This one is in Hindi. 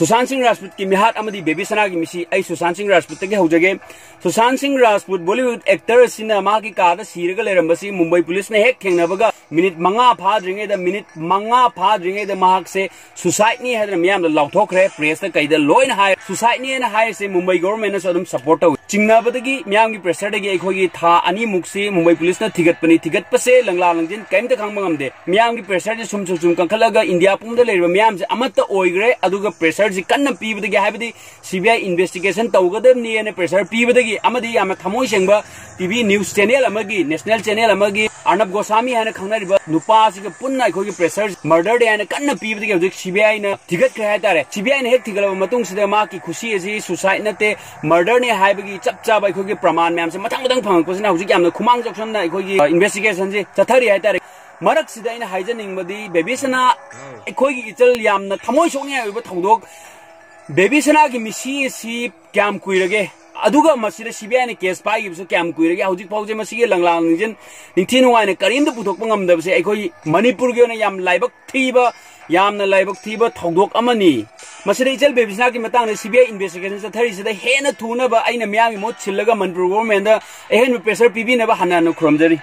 सुशांत सिंह राजपूत की मिहात अमदी बेबी सना की मिसी आई सुशांत सिंह राजपूत के हौजगे सुशांत सिंह राजपूत बॉलीवुड एक्टर सिनेमा की काद सीरग लेरंबसी मुंबई पुलिस ने हेक थेंगनबगा मिनिट मंगा फाद्रिंगेद से सुसाइड नि हेदन मियाम लाउथोखरे प्रेस कईद लोइन हाय सुसाइड नि हाय से मुंबई गवर्नमेंट ने अदुम सपोर्ट तौ चिंगनाबदगी मियाम की प्रेशर दगी अखोगी था अनि मुक्सी मुंबई पुलिस ने थिगतपनी थिगतपसे लंगला लंजिन कैमते खांगबंगमदे मियाम की प्रेशर जे सुम कंखलगा इंडिया पुंगद लेरिबा मियाम से अमत ओइग्रे अदुगा प्रेशर जे कन्न पीबदगी हायबदी सीबीआई इन्वेस्टिगेशन तौगदबनी ने प्रेशर पीबदगी अमदी याम थमोय सेंगबा टीवी न्यूज चैनल अमगी नेशनल चैनल अमगी अर्नब गोस्वामी है खांगनारिबा नुपासी पुन्ना अखोगी प्रेशर मर्डर दे है कन्न पीबदगी हौजिक सीबीआई ने थिगतख्रे हायतारे सीबीआई ने हेक थिगलबा मतुंग सिदा मा की खुशी असी सुसाइड नते मर्डर ने हायबगी चप चाबा अखोगी प्रमाण मैम से मथंग मथंग फंगपसिना हौजिक यामना खुमांग जक्सनना अखोगी इन्वेस्टिगेशन से चथरी हायतारे मरक सिदा इन हाइजनिंगबदी बेबी सना अखोगी इचल यामना थमोय सोंगे हायबा थौदोक बेबी सना की मिसी सी क्याम कुइरगे अदुगा मसिदा सीबीआई ने केस पाइगिबसु क्याम कुइरगे हौजिक फाउजे मसिगे लंगलांग निजन निथि नुवाने करिंद पुथोकप ngamdabse अखोई मणिपुर के याम लाइबक थीबा यामना लाइबक थीबा थौदोक अमनी मसिदा इचल बेबी सना की मतंग ने सीबीआई इन्वेस्टिगेशन चथरी सिदा हेन थुनबा आइना मियामी मोत छिल्लगा मणिपुर गवर्नमेंट दा एहेन प्रेशर पीबीनबा हन्ना खुरमजरी।